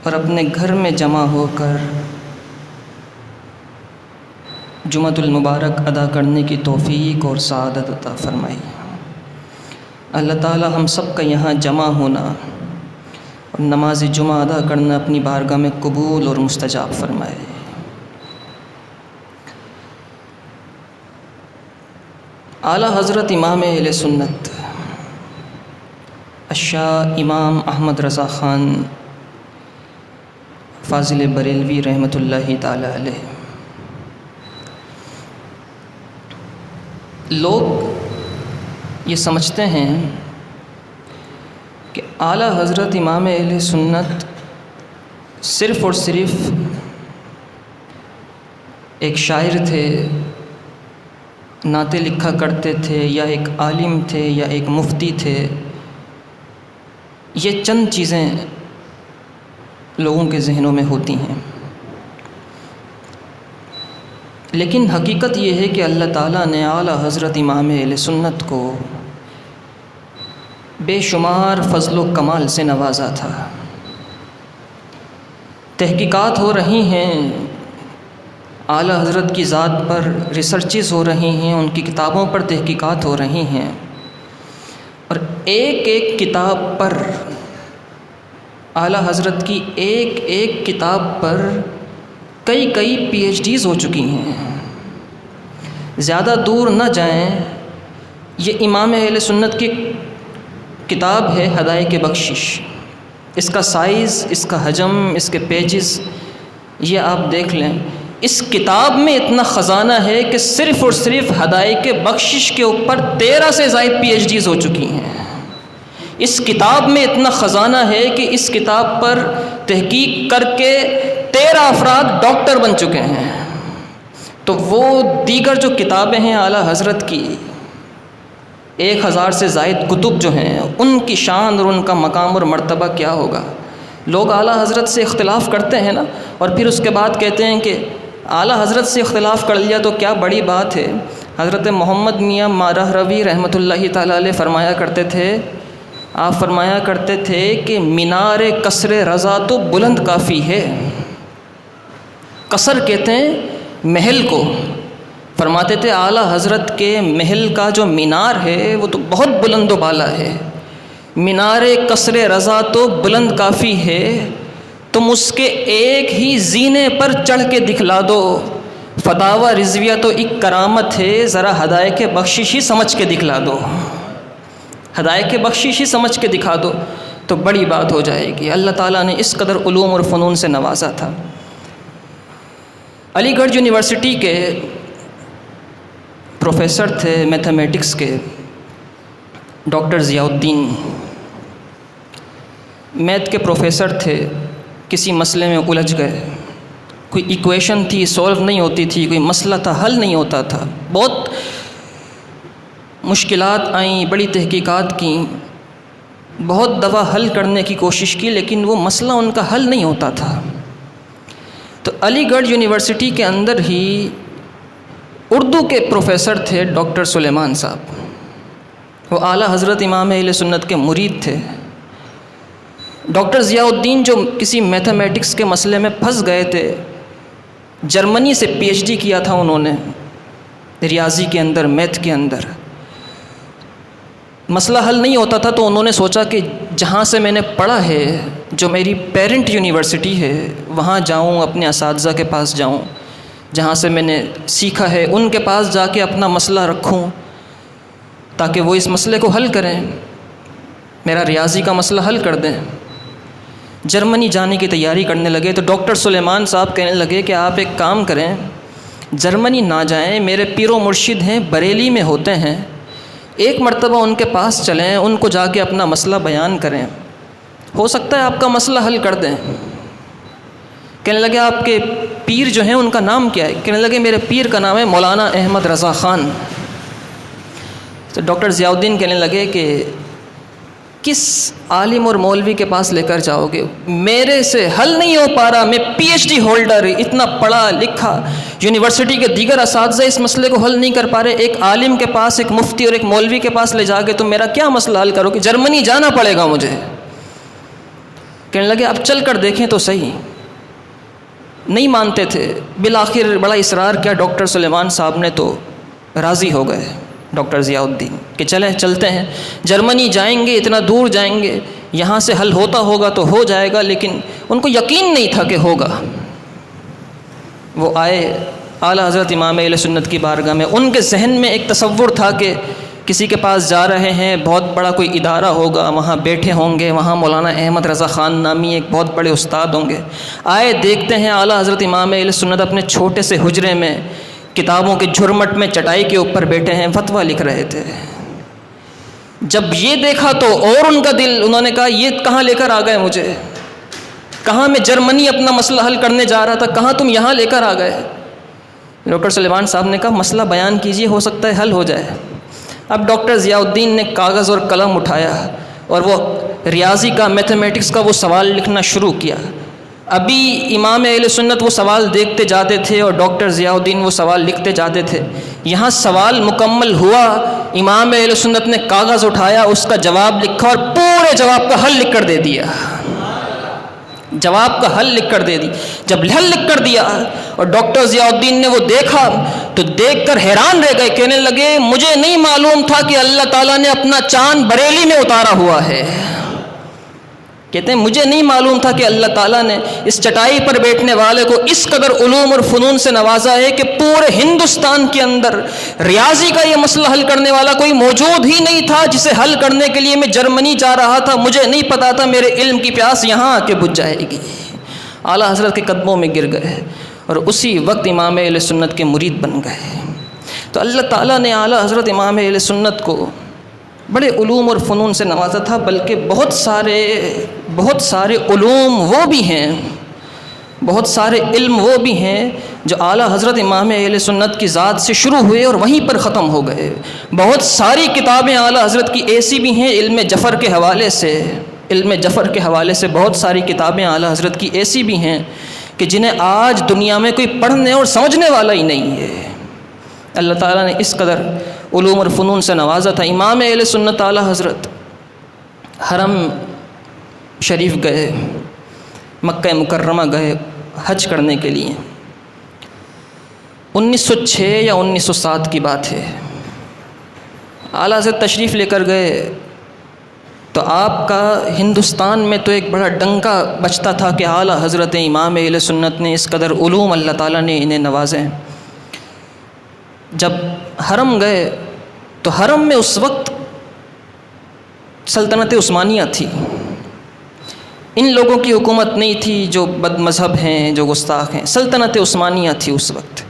اور اپنے گھر میں جمع ہو کر جمعۃ المبارک ادا کرنے کی توفیق اور سعادت عطا فرمائی۔ اللہ تعالی ہم سب کا یہاں جمع ہونا اور نماز جمعہ ادا کرنا اپنی بارگاہ میں قبول اور مستجاب فرمائے۔ اعلیٰ حضرت امام اہل سنت الشاہ امام احمد رضا خان فاضل بریلوی رحمۃ اللہ تعالی علیہ، لوگ یہ سمجھتے ہیں کہ اعلیٰ حضرت امام اہل سنت صرف اور صرف ایک شاعر تھے، نعتیں لکھا کرتے تھے، یا ایک عالم تھے، یا ایک مفتی تھے۔ یہ چند چیزیں لوگوں کے ذہنوں میں ہوتی ہیں، لیکن حقیقت یہ ہے کہ اللہ تعالیٰ نے اعلیٰ حضرت امام اہل سنت کو بے شمار فضل و کمال سے نوازا تھا۔ تحقیقات ہو رہی ہیں، اعلیٰ حضرت کی ذات پر ریسرچز ہو رہی ہیں، ان کی کتابوں پر تحقیقات ہو رہی ہیں، اور ایک ایک کتاب پر اعلیٰ حضرت کی ایک ایک کتاب پر کئی پی ایچ ڈیز ہو چکی ہیں۔ زیادہ دور نہ جائیں، یہ امام اہل سنت کی کتاب ہے ہدایت بخشش، اس کا سائز، اس کا حجم، اس کے پیجز یہ آپ دیکھ لیں۔ اس کتاب میں اتنا خزانہ ہے کہ صرف اور صرف ہدایت بخشش کے اوپر 13 سے زائد پی ایچ ڈیز ہو چکی ہیں۔ اس کتاب میں اتنا خزانہ ہے کہ اس کتاب پر تحقیق کر کے 13 افراد ڈاکٹر بن چکے ہیں۔ تو وہ دیگر جو کتابیں ہیں اعلیٰ حضرت کی 1000 سے زائد کتب جو ہیں، ان کی شان اور ان کا مقام اور مرتبہ کیا ہوگا۔ لوگ اعلیٰ حضرت سے اختلاف کرتے ہیں نا، اور پھر اس کے بعد کہتے ہیں کہ اعلیٰ حضرت سے اختلاف کر لیا تو کیا بڑی بات ہے۔ حضرت محمد میاں مارہ روی رحمۃ اللہ تعالی علیہ فرمایا کرتے تھے، آپ فرمایا کرتے تھے کہ مینار قصر رضا تو بلند کافی ہے۔ قصر کہتے ہیں محل کو، فرماتے تھے اعلیٰ حضرت کے محل کا جو مینار ہے وہ تو بہت بلند و بالا ہے۔ مینار قصر رضا تو بلند کافی ہے، تم اس کے ایک ہی زینے پر چڑھ کے دکھلا دو، فتاوی رضویہ تو ایک کرامت ہے، ذرا ہدایت بخشش ہی سمجھ کے دکھلا دو، ہدایت بخشش ہی سمجھ کے دکھا دو تو بڑی بات ہو جائے گی۔ اللہ تعالیٰ نے اس قدر علوم اور فنون سے نوازا تھا۔ علی گڑھ یونیورسٹی کے پروفیسر تھے میتھمیٹکس کے ڈاکٹر ضیاء الدین، میتھ کے پروفیسر تھے، کسی مسئلے میں الجھ گئے، کوئی ایکویشن تھی سولو نہیں ہوتی تھی، کوئی مسئلہ تھا حل نہیں ہوتا تھا، بہت مشکلات آئیں، بڑی تحقیقات کیں، بہت دفعہ حل کرنے کی کوشش کی، لیکن وہ مسئلہ ان کا حل نہیں ہوتا تھا۔ تو علی گڑھ یونیورسٹی کے اندر ہی اردو کے پروفیسر تھے ڈاکٹر سلیمان صاحب، وہ اعلیٰ حضرت امام اہل سنت کے مرید تھے۔ ڈاکٹر ضیاء الدین جو کسی میتھمیٹکس کے مسئلے میں پھنس گئے تھے، جرمنی سے پی ایچ ڈی کیا تھا انہوں نے ریاضی کے اندر، میتھ کے اندر، مسئلہ حل نہیں ہوتا تھا، تو انہوں نے سوچا کہ جہاں سے میں نے پڑھا ہے، جو میری پیرنٹ یونیورسٹی ہے، وہاں جاؤں، اپنے اساتذہ کے پاس جاؤں، جہاں سے میں نے سیکھا ہے ان کے پاس جا کے اپنا مسئلہ رکھوں تاکہ وہ اس مسئلے کو حل کریں، میرا ریاضی کا مسئلہ حل کر دیں۔ جرمنی جانے کی تیاری کرنے لگے تو ڈاکٹر سلیمان صاحب کہنے لگے کہ آپ ایک کام کریں، جرمنی نہ جائیں، میرے پیر و مرشد ہیں بریلی میں ہوتے ہیں، ایک مرتبہ ان کے پاس چلیں، ان کو جا کے اپنا مسئلہ بیان کریں، ہو سکتا ہے آپ کا مسئلہ حل کر دیں۔ کہنے لگے آپ کے پیر جو ہیں ان کا نام کیا ہے؟ کہنے لگے میرے پیر کا نام ہے مولانا احمد رضا خان۔ تو ڈاکٹر ضیاء الدین کہنے لگے کہ کس عالم اور مولوی کے پاس لے کر جاؤ گے؟ میرے سے حل نہیں ہو پا رہا، میں پی ایچ ڈی ہولڈر، اتنا پڑھا لکھا، یونیورسٹی کے دیگر اساتذہ اس مسئلے کو حل نہیں کر پا رہے، ایک عالم کے پاس، ایک مفتی اور ایک مولوی کے پاس لے جا کے تم میرا کیا مسئلہ حل کرو گے؟ جرمنی جانا پڑے گا مجھے۔ کہنے لگے اب چل کر دیکھیں تو صحیح. نہیں مانتے تھے. بالآخر بڑا اصرار کیا ڈاکٹر سلیمان صاحب نے تو راضی ہو گئے ڈاکٹر ضیاء الدین کہ چلتے ہیں جرمنی جائیں گے, اتنا دور جائیں گے, یہاں سے حل ہوتا ہوگا تو ہو جائے گا. لیکن ان کو یقین نہیں تھا کہ ہوگا. وہ آئے اعلیٰ حضرت امام اہل سنت کی بارگاہ میں. ان کے ذہن میں ایک تصور تھا کہ کسی کے پاس جا رہے ہیں, بہت بڑا کوئی ادارہ ہوگا, وہاں بیٹھے ہوں گے, وہاں مولانا احمد رضا خان نامی ایک بہت بڑے استاد ہوں گے. آئے دیکھتے ہیں اعلیٰ حضرت امام اہل سنت اپنے چھوٹے سے حجرے میں کتابوں کے جھرمٹ میں چٹائی کے اوپر بیٹھے ہیں, فتویٰ لکھ رہے تھے. جب یہ دیکھا تو اور ان کا دل, انہوں نے کہا یہ کہاں لے کر آ گئے مجھے, کہاں میں جرمنی اپنا مسئلہ حل کرنے جا رہا تھا, کہاں تم یہاں لے کر آ گئے. ڈاکٹر سلیمان صاحب نے کہا مسئلہ بیان کیجئے, ہو سکتا ہے حل ہو جائے. اب ڈاکٹر ضیاء الدین نے کاغذ اور قلم اٹھایا اور وہ ریاضی کا, میتھمیٹکس کا وہ سوال لکھنا شروع کیا. ابھی امام اہل سنت وہ سوال دیکھتے جاتے تھے اور ڈاکٹر ضیاء الدین وہ سوال لکھتے جاتے تھے. یہاں سوال مکمل ہوا, امام اہل سنت نے کاغذ اٹھایا, اس کا جواب لکھا اور پورے جواب کا حل لکھ کر دے دیا. جواب کا حل لکھ کر دے دی. جب حل لکھ کر دیا اور ڈاکٹر ضیاء الدین نے وہ دیکھا تو دیکھ کر حیران رہ گئے. کہنے لگے مجھے نہیں معلوم تھا کہ اللہ تعالیٰ نے اپنا چاند بریلی میں اتارا ہوا ہے. کہتے ہیں مجھے نہیں معلوم تھا کہ اللہ تعالیٰ نے اس چٹائی پر بیٹھنے والے کو اس قدر علوم اور فنون سے نوازا ہے کہ پورے ہندوستان کے اندر ریاضی کا یہ مسئلہ حل کرنے والا کوئی موجود ہی نہیں تھا جسے حل کرنے کے لیے میں جرمنی جا رہا تھا. مجھے نہیں پتا تھا میرے علم کی پیاس یہاں آ کے بجھ جائے گی. اعلیٰ حضرت کے قدموں میں گر گئے اور اسی وقت امام اہل سنت کے مرید بن گئے. تو اللہ تعالیٰ نے اعلیٰ حضرت امام اہل سنت کو بڑے علوم اور فنون سے نوازا تھا. بلکہ بہت سارے علوم وہ بھی ہیں, بہت سارے علم وہ بھی ہیں جو اعلیٰ حضرت امام اہل سنت کی ذات سے شروع ہوئے اور وہیں پر ختم ہو گئے. بہت ساری کتابیں اعلیٰ حضرت کی ایسی بھی ہیں علم جفر کے حوالے سے بہت ساری کتابیں اعلیٰ حضرت کی ایسی بھی ہیں کہ جنہیں آج دنیا میں کوئی پڑھنے اور سمجھنے والا ہی نہیں ہے. اللہ تعالیٰ نے اس قدر علوم اور فنون سے نوازا تھا. امام اہل سنت اعلیٰ حضرت حرم شریف گئے, مکہ مکرمہ گئے حج کرنے کے لیے. 1906 یا 1907 کی بات ہے. اعلیٰ حضرت تشریف لے کر گئے تو آپ کا ہندوستان میں تو ایک بڑا ڈنکا بجتا تھا کہ اعلیٰ حضرت امام اہل سنت نے اس قدر علوم اللہ تعالیٰ نے انہیں نوازے. جب حرم گئے تو حرم میں اس وقت سلطنت عثمانیہ تھی. ان لوگوں کی حکومت نہیں تھی جو بد مذہب ہیں, جو گستاخ ہیں. سلطنت عثمانیہ تھی اس وقت.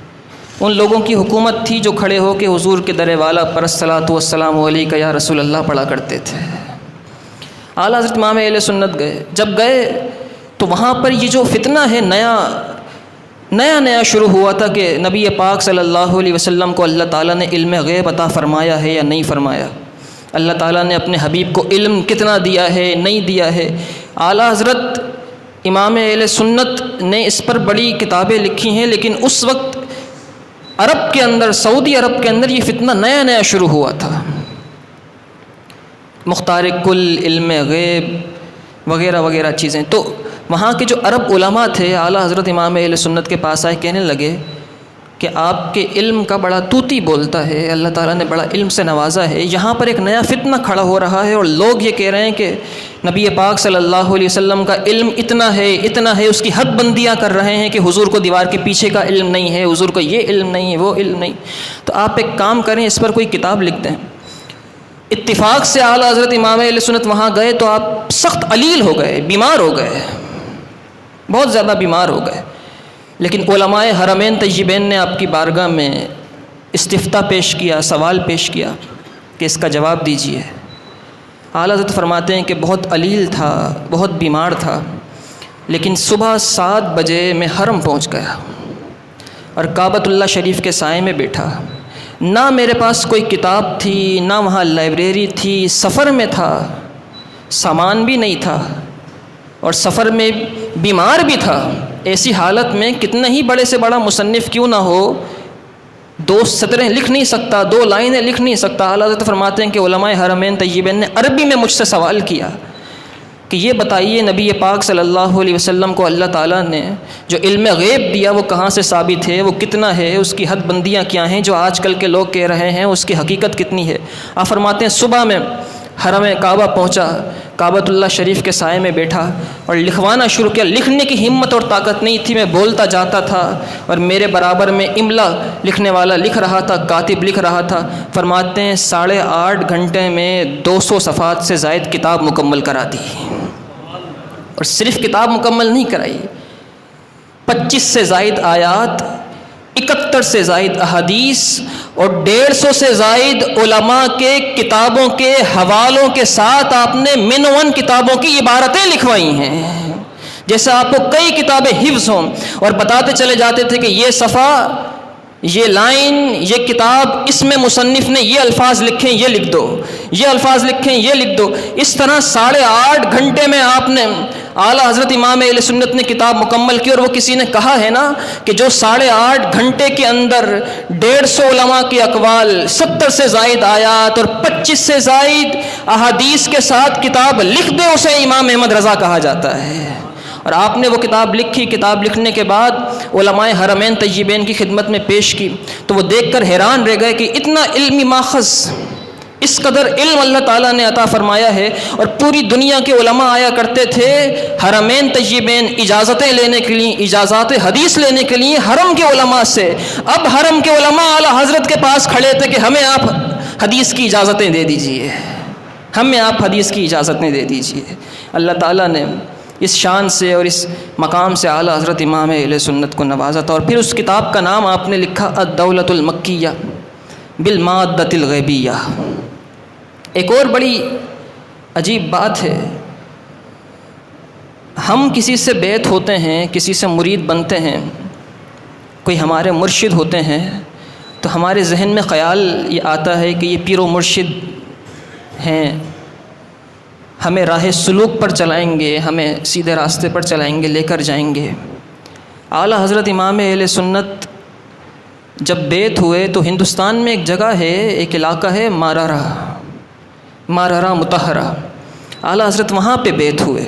ان لوگوں کی حکومت تھی جو کھڑے ہو کے حضور کے در والا پر الصلاۃ والسلام علیک یا رسول اللہ پڑھا کرتے تھے. اعلیٰ حضرت امام اہل سنت گئے. جب گئے تو وہاں پر یہ جو فتنہ ہے نیا شروع ہوا تھا کہ نبی پاک صلی اللہ علیہ وسلم کو اللہ تعالیٰ نے علم غیب عطا فرمایا ہے یا نہیں فرمایا. اللہ تعالیٰ نے اپنے حبیب کو علم کتنا دیا ہے, نہیں دیا ہے. اعلیٰ حضرت امام اہل سنت نے اس پر بڑی کتابیں لکھی ہیں. لیکن اس وقت عرب کے اندر, سعودی عرب کے اندر یہ فتنہ نیا شروع ہوا تھا. مختار کل, علم غیب وغیرہ وغیرہ چیزیں. تو وہاں کے جو عرب علماء تھے اعلیٰ حضرت امام اہل سنت کے پاس آئے, کہنے لگے کہ آپ کے علم کا بڑا طوطی بولتا ہے, اللہ تعالیٰ نے بڑا علم سے نوازا ہے. یہاں پر ایک نیا فتنہ کھڑا ہو رہا ہے اور لوگ یہ کہہ رہے ہیں کہ نبی پاک صلی اللہ علیہ وسلم کا علم اتنا ہے, اس کی حد بندیاں کر رہے ہیں کہ حضور کو دیوار کے پیچھے کا علم نہیں ہے, حضور کو یہ علم نہیں ہے, وہ علم نہیں. تو آپ ایک کام کریں, اس پر کوئی کتاب لکھ دیں. اتفاق سے اعلیٰ حضرت امام اہل سنت وہاں گئے تو آپ سخت علیل ہو گئے, بیمار ہو گئے, بہت زیادہ بیمار ہو گئے. لیکن علماء حرمین طیبین نے آپ کی بارگاہ میں استفتاء پیش کیا, سوال پیش کیا کہ اس کا جواب دیجیے. اعلیٰ حضرت فرماتے ہیں کہ بہت علیل تھا, بہت بیمار تھا, لیکن صبح 7 بجے میں حرم پہنچ گیا اور کعبۃ اللہ شریف کے سائے میں بیٹھا. نہ میرے پاس کوئی کتاب تھی, نہ وہاں لائبریری تھی, سفر میں تھا, سامان بھی نہیں تھا اور سفر میں بیمار بھی تھا. ایسی حالت میں کتنا ہی بڑے سے بڑا مصنف کیوں نہ ہو 2 سطریں لکھ نہیں سکتا, 2 لائنیں لکھ نہیں سکتا. اعلیٰ حضرت فرماتے ہیں کہ علماء حرمین طیبین نے عربی میں مجھ سے سوال کیا کہ یہ بتائیے نبی پاک صلی اللہ علیہ وسلم کو اللہ تعالیٰ نے جو علم غیب دیا وہ کہاں سے ثابت ہے، وہ کتنا ہے، اس کی حد بندیاں کیا ہیں جو آج کل کے لوگ کہہ رہے ہیں، اس کی حقیقت کتنی ہے۔ آپ فرماتے ہیں صبح میں حرم کعبہ پہنچا، کعبۃ اللہ شریف کے سائے میں بیٹھا اور لکھوانا شروع کیا۔ لکھنے کی ہمت اور طاقت نہیں تھی، میں بولتا جاتا تھا اور میرے برابر میں املا لکھنے والا لکھ رہا تھا، کاتب لکھ رہا تھا۔ فرماتے ہیں 8.5 گھنٹے میں 200 صفحات سے زائد کتاب مکمل کرا دی، اور صرف کتاب مکمل نہیں کرائی، 25 سے زائد آیات، 71 سے زائد احادیث اور 150 سے زائد علماء کے کتابوں کے حوالوں کے ساتھ آپ نے منون کتابوں کی عبارتیں لکھوائی ہیں، جیسے آپ کو کئی کتابیں حفظ ہوں، اور بتاتے چلے جاتے تھے کہ یہ صفحہ، یہ لائن، یہ کتاب، اس میں مصنف نے یہ الفاظ لکھیں، یہ لکھ دو، یہ الفاظ لکھیں، یہ لکھ دو۔ اس طرح 8.5 گھنٹے میں آپ نے اعلیٰ حضرت امام اہل سنت نے کتاب مکمل کی۔ اور وہ کسی نے کہا ہے نا کہ جو 8.5 گھنٹے کے اندر 150 علماء کے اقوال، 70 سے زائد آیات اور 25 سے زائد احادیث کے ساتھ کتاب لکھ دے، اسے امام احمد رضا کہا جاتا ہے۔ اور آپ نے وہ کتاب لکھی، کتاب لکھنے کے بعد علماء حرمین طیبین کی خدمت میں پیش کی، تو وہ دیکھ کر حیران رہ گئے کہ اتنا علمی ماخذ، اس قدر علم اللہ تعالیٰ نے عطا فرمایا ہے۔ اور پوری دنیا کے علماء آیا کرتے تھے حرمین طیبین اجازتیں لینے کے لیے، اجازات حدیث لینے کے لیے حرم کے علماء سے۔ اب حرم کے علماء اعلیٰ حضرت کے پاس کھڑے تھے کہ ہمیں آپ حدیث کی اجازتیں دے دیجئے، ہمیں آپ حدیث کی اجازتیں دے دیجئے۔ اللہ تعالیٰ نے اس شان سے اور اس مقام سے اعلیٰ حضرت امام اہل سنت کو نوازا تھا۔ اور پھر اس کتاب کا نام آپ نے لکھا الدولۃ المکیہ بالمادۃ الغیبیہ۔ ایک اور بڑی عجیب بات ہے، ہم کسی سے بیعت ہوتے ہیں، کسی سے مرید بنتے ہیں، کوئی ہمارے مرشد ہوتے ہیں، تو ہمارے ذہن میں خیال یہ آتا ہے کہ یہ پیر و مرشد ہیں، ہمیں راہ سلوک پر چلائیں گے، ہمیں سیدھے راستے پر چلائیں گے، لے کر جائیں گے۔ اعلیٰ حضرت امام اہل سنت جب بیعت ہوئے تو ہندوستان میں ایک جگہ ہے، ایک علاقہ ہے مارارا مطہرہ، اعلیٰ حضرت وہاں پہ بیعت ہوئے،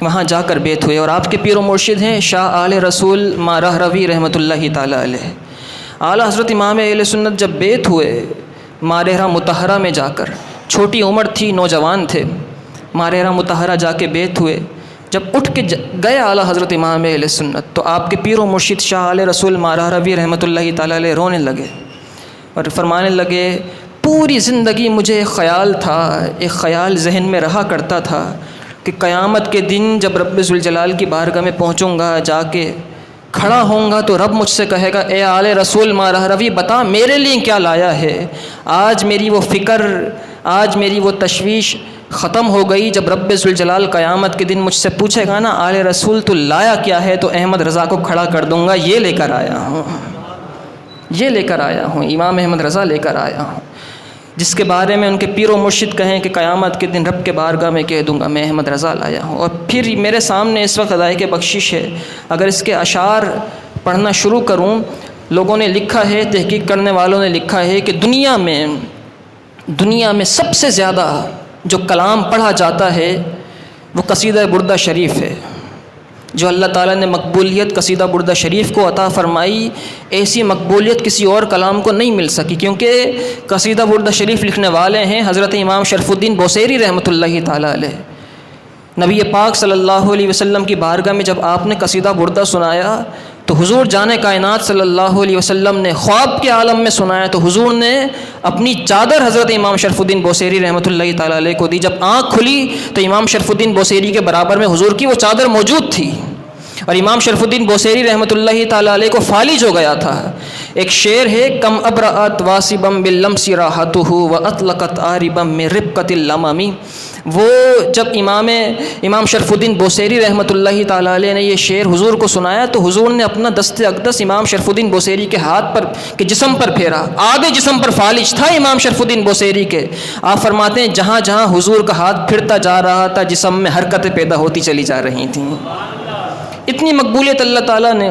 وہاں جا کر بیعت ہوئے۔ اور آپ کے پیر و مرشد ہیں شاہ آل رسول مارہروی رحمۃ اللہ تعالیٰ علیہ۔ اعلیٰ حضرت امام اہل سنت جب بیعت ہوئے مارہرا مطہرہ میں جا کر، چھوٹی عمر تھی، نوجوان تھے، مارہرا مطہرہ جا کے بیعت ہوئے۔ جب اٹھ کے گئے اعلیٰ حضرت امام اہل سنت تو آپ کے پیر و مرشد شاہ آل رسول مارہروی رحمۃ اللہ تعالیٰ علیہ رونے لگے اور فرمانے لگے، پوری زندگی مجھے ایک خیال تھا، ایک خیال ذہن میں رہا کرتا تھا کہ قیامت کے دن جب رب ذوالجلال کی بارگاہ میں پہنچوں گا، جا کے کھڑا ہوں گا تو رب مجھ سے کہے گا، اے آل رسول مارہروی بتا میرے لیے کیا لایا ہے۔ آج میری وہ فکر، آج میری وہ تشویش ختم ہو گئی۔ جب رب ذوالجلال قیامت کے دن مجھ سے پوچھے گا نا آل رسول تو لایا کیا ہے، تو احمد رضا کو کھڑا کر دوں گا، یہ لے کر آیا ہوں، یہ لے کر آیا ہوں، امام احمد رضا لے کر آیا ہوں، جس کے بارے میں ان کے پیر و مرشد کہیں کہ قیامت کے دن رب کے بارگاہ میں کہہ دوں گا میں احمد رضا لایا ہوں۔ اور پھر میرے سامنے اس وقت ادائے کے بخشش ہے، اگر اس کے اشعار پڑھنا شروع کروں، لوگوں نے لکھا ہے، تحقیق کرنے والوں نے لکھا ہے کہ دنیا میں سب سے زیادہ جو کلام پڑھا جاتا ہے وہ قصیدہ بردہ شریف ہے۔ جو اللہ تعالیٰ نے مقبولیت قصیدہ بردہ شریف کو عطا فرمائی، ایسی مقبولیت کسی اور کلام کو نہیں مل سکی، کیونکہ قصیدہ بردہ شریف لکھنے والے ہیں حضرت امام شرف الدین بوصیری رحمۃ اللہ تعالیٰ علیہ۔ نبی پاک صلی اللہ علیہ وسلم کی بارگاہ میں جب آپ نے قصیدہ بردہ سنایا تو حضور جان کائنات صلی اللہ علیہ وسلم نے خواب کے عالم میں سنایا، تو حضور نے اپنی چادر حضرت امام شرف الدین بوصیری رحمۃ اللہ تعالیٰ علیہ کو دی۔ جب آنکھ کھلی تو امام شرف الدین بوصیری کے برابر میں حضور کی وہ چادر موجود تھی، اور امام شرف الدین بوصیری رحمۃ اللہ تعالیٰ علیہ کو فالج ہو گیا تھا۔ ایک شعر ہے، کم ابرأت واسبم باللمس راحتہ واطلقت عاربا من ربقۃ اللمم۔ وہ جب امام شرف الدین بوصیری رحمۃ اللہ تعالیٰ علیہ نے یہ شعر حضور کو سنایا تو حضور نے اپنا دست اقدس امام شرف الدین بوصیری کے ہاتھ پر کے جسم پر پھیرا، آگے جسم پر فالج تھا امام شرف الدین بوصیری کے۔ آپ فرماتے ہیں جہاں جہاں حضور کا ہاتھ پھرتا جا رہا تھا جسم میں حرکتیں پیدا ہوتی چلی جا رہی تھیں۔ اتنی مقبولیت اللہ تعالیٰ نے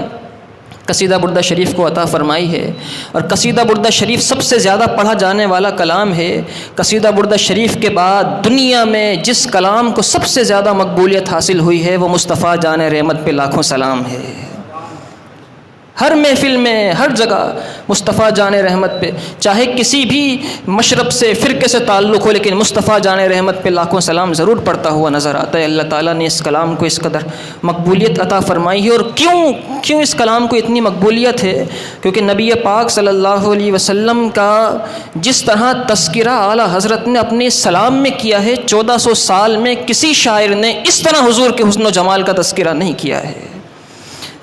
قصیدہ بردہ شریف کو عطا فرمائی ہے، اور قصیدہ بردہ شریف سب سے زیادہ پڑھا جانے والا کلام ہے۔ قصیدہ بردہ شریف کے بعد دنیا میں جس کلام کو سب سے زیادہ مقبولیت حاصل ہوئی ہے وہ مصطفیٰ جان رحمت پہ لاکھوں سلام ہے۔ ہر محفل میں، ہر جگہ مصطفیٰ جان رحمت پہ، چاہے کسی بھی مشرب سے، فرقے سے تعلق ہو، لیکن مصطفیٰ جان رحمت پہ لاکھوں سلام ضرور پڑھتا ہوا نظر آتا ہے۔ اللہ تعالیٰ نے اس کلام کو اس قدر مقبولیت عطا فرمائی ہے۔ اور کیوں اس کلام کو اتنی مقبولیت ہے؟ کیونکہ نبی پاک صلی اللہ علیہ وسلم کا جس طرح تذکرہ اعلیٰ حضرت نے اپنے سلام میں کیا ہے، 1400 سال میں کسی شاعر نے اس طرح حضور کے حسن و جمال کا تذکرہ نہیں کیا ہے۔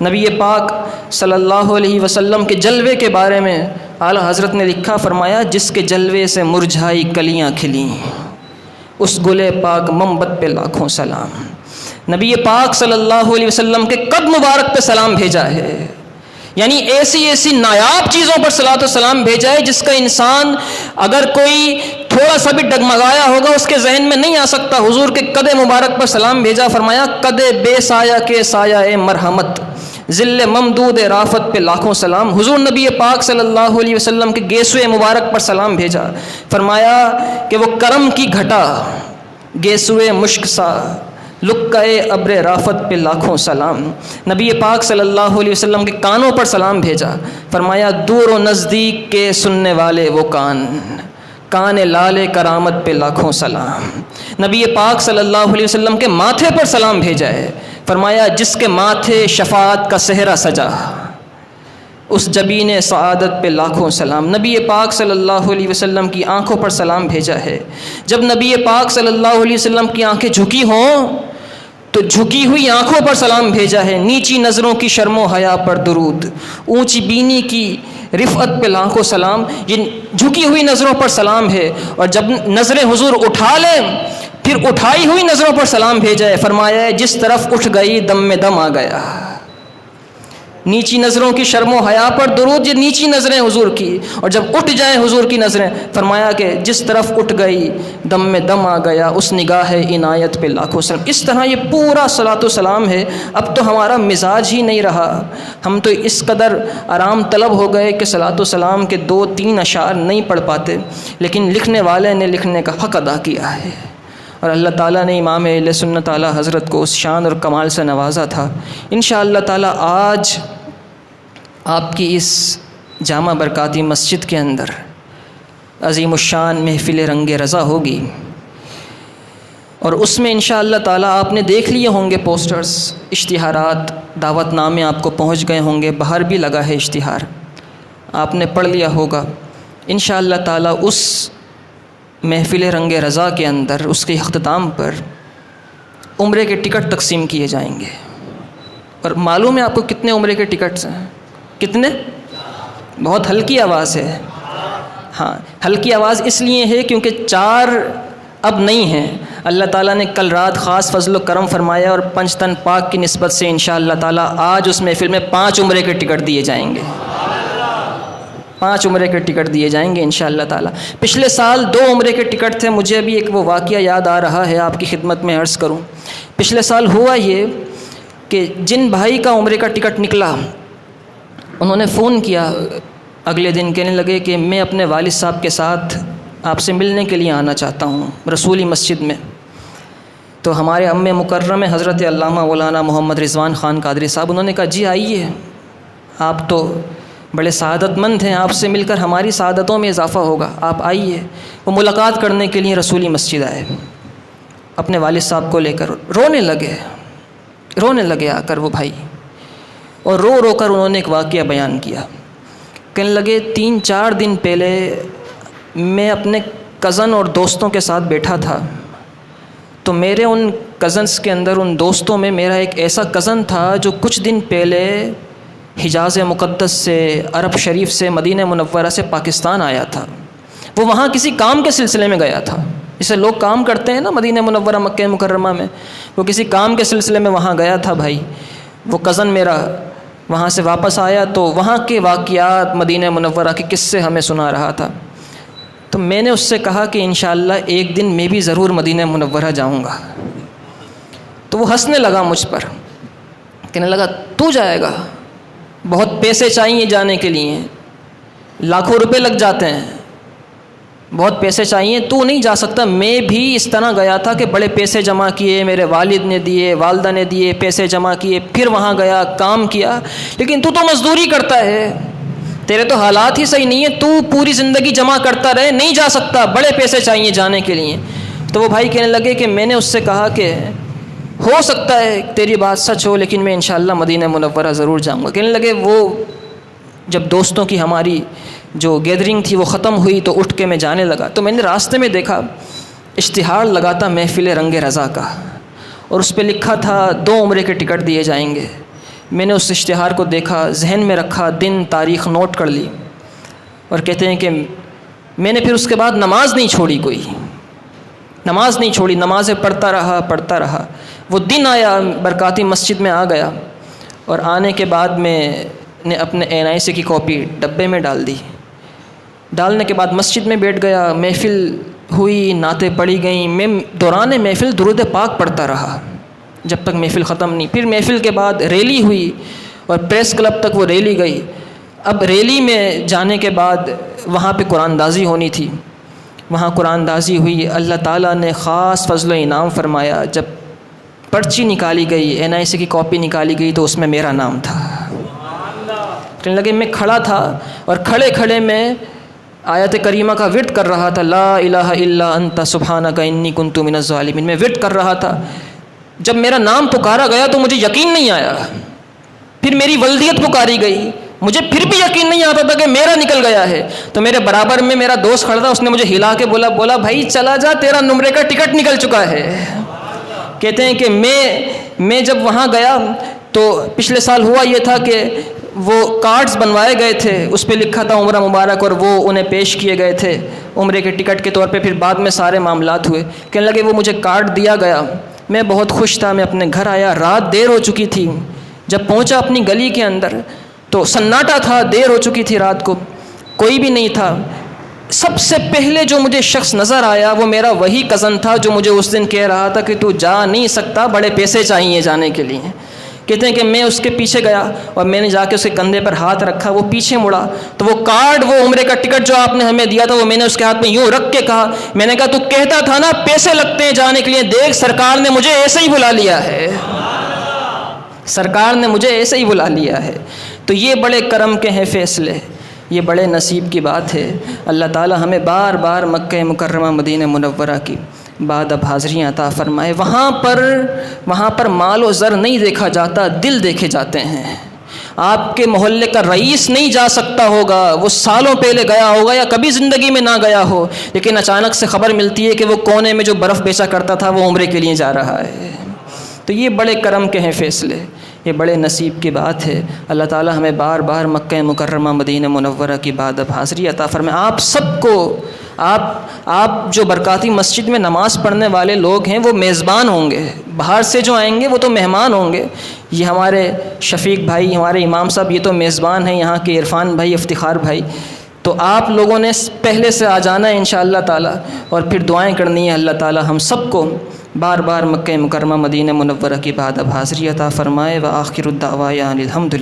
نبی پاک صلی اللہ علیہ وسلم کے جلوے کے بارے میں اعلیٰ حضرت نے لکھا، فرمایا جس کے جلوے سے مرجھائی کلیاں کھلیں، اس گلے پاک منبت پہ لاکھوں سلام۔ نبی پاک صلی اللہ علیہ وسلم کے قد مبارک پہ سلام بھیجا ہے، یعنی ایسی نایاب چیزوں پر صلاۃ و سلام بھیجا ہے جس کا انسان اگر کوئی تھوڑا سا بھی ڈگمگایا ہوگا اس کے ذہن میں نہیں آ سکتا۔ حضور کے قد مبارک پر سلام بھیجا، فرمایا قد بے سایہ کے سایہ مرحمت، ذل ممدود رافت پہ لاکھوں سلام۔ حضور نبی پاک صلی اللہ علیہ وسلم کے گیسوئے مبارک پر سلام بھیجا، فرمایا کہ وہ کرم کی گھٹا، گیسوئے مشک سا، لکائے ابر رافت پہ لاکھوں سلام۔ نبی پاک صلی اللہ علیہ وسلم کے کانوں پر سلام بھیجا، فرمایا دور و نزدیک کے سننے والے وہ کان لال کرامت پہ لاکھوں سلام۔ نبی پاک صلی اللہ علیہ وسلم کے ماتھے پر سلام بھیجا ہے، فرمایا جس کے ماتھے شفاعت کا صحرا سجا، اس جبین سعادت پہ لاکھوں سلام۔ نبی پاک صلی اللہ علیہ وسلم کی آنکھوں پر سلام بھیجا ہے، جب نبی پاک صلی اللہ علیہ وسلم کی آنکھیں جھکی ہوں تو جھکی ہوئی آنکھوں پر سلام بھیجا ہے۔ نیچی نظروں کی شرم و حیا پر درود، اونچی بینی کی رفعت پہ لاکھوں سلام۔ یہ جھکی ہوئی نظروں پر سلام ہے، اور جب نظریں حضور اٹھا لیں پھر اٹھائی ہوئی نظروں پر سلام بھیجا ہے، فرمایا ہے جس طرف اٹھ گئی دم میں دم آ گیا۔ نیچی نظروں کی شرم و حیا پر درود، یہ نیچی نظریں حضور کی، اور جب اٹھ جائیں حضور کی نظریں، فرمایا کہ جس طرف اٹھ گئی دم میں دم آ گیا، اس نگاہ عنایت پہ لاکھوں سلام۔ اس طرح یہ پورا صلاۃ و سلام ہے۔ اب تو ہمارا مزاج ہی نہیں رہا، ہم تو اس قدر آرام طلب ہو گئے کہ صلاۃ و سلام کے 2-3 اشعار نہیں پڑھ پاتے، لیکن لکھنے والے نے لکھنے کا حق ادا کیا ہے، اور اللہ تعالیٰ نے امام اہل سنت اعلیٰ حضرت کو اس شان اور کمال سے نوازا تھا۔ انشاءاللہ تعالیٰ آج آپ کی اس جامع برکاتی مسجد کے اندر عظیم الشان محفل رنگ رضا ہوگی، اور اس میں انشاءاللہ تعالیٰ آپ نے دیکھ لیے ہوں گے پوسٹرز، اشتہارات، دعوت نامے آپ کو پہنچ گئے ہوں گے، باہر بھی لگا ہے اشتہار، آپ نے پڑھ لیا ہوگا۔ انشاءاللہ تعالیٰ اس محفل رنگ رضا کے اندر اس کے اختتام پر عمرے کے ٹکٹ تقسیم کیے جائیں گے، اور معلوم ہے آپ کو کتنے عمرے کے ٹکٹس ہیں؟ کتنے؟ بہت ہلکی آواز ہے، ہاں ہلکی آواز اس لیے ہے کیونکہ 4 اب نہیں ہیں۔ اللہ تعالیٰ نے کل رات خاص فضل و کرم فرمایا، اور پنجتن پاک کی نسبت سے انشاءاللہ تعالیٰ آج اس محفل میں 5 عمرے کے ٹکٹ دیے جائیں گے، 5 عمرے کے ٹکٹ دیے جائیں گے انشاءاللہ تعالیٰ۔ پچھلے سال 2 عمرے کے ٹکٹ تھے، مجھے ابھی ایک وہ واقعہ یاد آ رہا ہے، آپ کی خدمت میں عرض کروں۔ پچھلے سال ہوا یہ کہ جن بھائی کا عمرے کا ٹکٹ نکلا، انہوں نے فون کیا اگلے دن، کہنے لگے کہ میں اپنے والد صاحب کے ساتھ آپ سے ملنے کے لیے آنا چاہتا ہوں رسولی مسجد میں۔ تو ہمارے ام مکرم حضرت علامہ مولانا محمد رضوان خان قادری صاحب، انہوں نے کہا جی آئیے، آپ تو بڑے سعادت مند ہیں، آپ سے مل کر ہماری سعادتوں میں اضافہ ہوگا، آپ آئیے۔ وہ ملاقات کرنے کے لیے رسولی مسجد آئے، اپنے والد صاحب کو لے کر رونے لگے آ کر وہ بھائی، اور رو رو کر انہوں نے ایک واقعہ بیان کیا۔ کہنے لگے 3-4 دن پہلے میں اپنے کزن اور دوستوں کے ساتھ بیٹھا تھا، تو میرے ان کزنس کے اندر، ان دوستوں میں میرا ایک ایسا کزن تھا جو کچھ دن پہلے حجاز مقدس سے، عرب شریف سے، مدینہ منورہ سے پاکستان آیا تھا۔ وہ وہاں کسی کام کے سلسلے میں گیا تھا، جسے لوگ کام کرتے ہیں نا مدینہ منورہ مکہ مکرمہ میں، وہ کسی کام کے سلسلے میں وہاں گیا تھا بھائی۔ وہ کزن میرا وہاں سے واپس آیا تو وہاں کے واقعات، مدینہ منورہ کے قصے ہمیں سنا رہا تھا۔ تو میں نے اس سے کہا کہ انشاءاللہ ایک دن میں بھی ضرور مدینہ منورہ جاؤں گا۔ تو وہ ہنسنے لگا مجھ پر، کہنے لگا تو جائے گا؟ بہت پیسے چاہیے جانے کے لیے، لاکھوں روپے لگ جاتے ہیں، بہت پیسے چاہیے، تو نہیں جا سکتا۔ میں بھی اس طرح گیا تھا کہ بڑے پیسے جمع کیے، میرے والد نے دیے، والدہ نے دیے، پیسے جمع کیے، پھر وہاں گیا، کام کیا، لیکن تو مزدوری کرتا ہے، تیرے تو حالات ہی صحیح نہیں ہے، تو پوری زندگی جمع کرتا رہے، نہیں جا سکتا، بڑے پیسے چاہیے جانے کے لیے۔ تو وہ بھائی کہنے لگے کہ میں نے اس سے کہا کہ ہو سکتا ہے تیری بات سچ ہو، لیکن میں انشاءاللہ مدینہ منورہ ضرور جاؤں گا۔ کہنے لگے وہ جب دوستوں کی ہماری جو گیدرنگ تھی وہ ختم ہوئی تو اٹھ کے میں جانے لگا، تو میں نے راستے میں دیکھا اشتہار لگا تھا محفل رنگ رضا کا، اور اس پہ لکھا تھا 2 عمرے کے ٹکٹ دیے جائیں گے۔ میں نے اس اشتہار کو دیکھا، ذہن میں رکھا، دن تاریخ نوٹ کر لی، اور کہتے ہیں کہ میں نے پھر اس کے بعد نماز نہیں چھوڑی، کوئی نماز نہیں چھوڑی، نمازیں پڑھتا رہا۔ وہ دن آیا، برکاتی مسجد میں آ گیا، اور آنے کے بعد میں نے اپنے NIC کی کاپی ڈبے میں ڈال دی۔ ڈالنے کے بعد مسجد میں بیٹھ گیا، محفل ہوئی، نعتیں پڑھی گئیں، میں دوران محفل درود پاک پڑھتا رہا جب تک محفل ختم نہیں۔ پھر محفل کے بعد ریلی ہوئی، اور پریس کلب تک وہ ریلی گئی۔ اب ریلی میں جانے کے بعد وہاں پہ قرآن دازی ہونی تھی، وہاں قرآن دازی ہوئی۔ اللہ تعالیٰ نے خاص فضل و انعام فرمایا، جب پرچی نکالی گئی، NIC کی کاپی نکالی گئی تو اس میں میرا نام تھا۔ کہنے لگے میں کھڑا تھا، اور کھڑے کھڑے میں آیت کریمہ کا ورد کر رہا تھا، لا الہ الا انت سبحانک انی کنت من الظالمین، میں ورد کر رہا تھا۔ جب میرا نام پکارا گیا تو مجھے یقین نہیں آیا، پھر میری ولدیت پکاری گئی، مجھے پھر بھی یقین نہیں آتا تھا کہ میرا نکل گیا ہے۔ تو میرے برابر میں میرا دوست کھڑا تھا، اس نے مجھے ہلا کے بولا بھائی چلا جا، تیرا نمرے کا ٹکٹ نکل چکا ہے۔ کہتے ہیں کہ میں جب وہاں گیا تو پچھلے سال ہوا یہ تھا کہ وہ کارڈز بنوائے گئے تھے، اس پہ لکھا تھا عمرہ مبارک، اور وہ انہیں پیش کیے گئے تھے عمرے کے ٹکٹ کے طور پہ۔ پھر بعد میں سارے معاملات ہوئے، کہنے لگے وہ مجھے کارڈ دیا گیا، میں بہت خوش تھا، میں اپنے گھر آیا، رات دیر ہو چکی تھی، جب پہنچا اپنی گلی کے اندر تو سناٹا تھا، دیر ہو چکی تھی رات کو، کوئی بھی نہیں تھا۔ سب سے پہلے جو مجھے شخص نظر آیا وہ میرا وہی کزن تھا جو مجھے اس دن کہہ رہا تھا کہ تو جا نہیں سکتا، بڑے پیسے چاہیے جانے کے لیے۔ کہتے ہیں کہ میں اس کے پیچھے گیا، اور میں نے جا کے اس کے کندھے پر ہاتھ رکھا، وہ پیچھے مڑا تو وہ کارڈ، وہ عمرے کا ٹکٹ جو آپ نے ہمیں دیا تھا، وہ میں نے اس کے ہاتھ میں یوں رکھ کے کہا، میں نے کہا تو کہتا تھا نا پیسے لگتے ہیں جانے کے لیے، دیکھ سرکار نے مجھے ایسے ہی بلا لیا ہے، سرکار نے مجھے ایسے ہی بلا لیا ہے۔ تو یہ بڑے کرم کے ہیں فیصلے، یہ بڑے نصیب کی بات ہے۔ اللہ تعالی ہمیں بار بار مکہ مکرمہ مدینہ منورہ کی بعد اب حاضریاں عطا فرمائے۔ وہاں پر مال و زر نہیں دیکھا جاتا، دل دیکھے جاتے ہیں۔ آپ کے محلے کا رئیس نہیں جا سکتا ہوگا، وہ سالوں پہلے گیا ہوگا یا کبھی زندگی میں نہ گیا ہو، لیکن اچانک سے خبر ملتی ہے کہ وہ کونے میں جو برف بیچا کرتا تھا وہ عمرے کے لیے جا رہا ہے۔ تو یہ بڑے کرم کے ہیں فیصلے، یہ بڑے نصیب کی بات ہے۔ اللہ تعالی ہمیں بار بار مکہ مکرمہ مدینہ منورہ کی بعد اب حاضری عطا فرمائے۔ آپ سب کو، آپ جو برکاتی مسجد میں نماز پڑھنے والے لوگ ہیں وہ میزبان ہوں گے، باہر سے جو آئیں گے وہ تو مہمان ہوں گے۔ یہ ہمارے شفیق بھائی، ہمارے امام صاحب، یہ تو میزبان ہیں، یہاں کے عرفان بھائی، افتخار بھائی، تو آپ لوگوں نے پہلے سے آ جانا ہے انشاءاللہ تعالی، اور پھر دعائیں کرنی ہے۔ اللہ تعالی ہم سب کو بار بار مکہ مکرمہ مدینہ منورہ کی بعد اب حاضری عطا فرمائے۔ وآخر الدعوانا الحمد للہ۔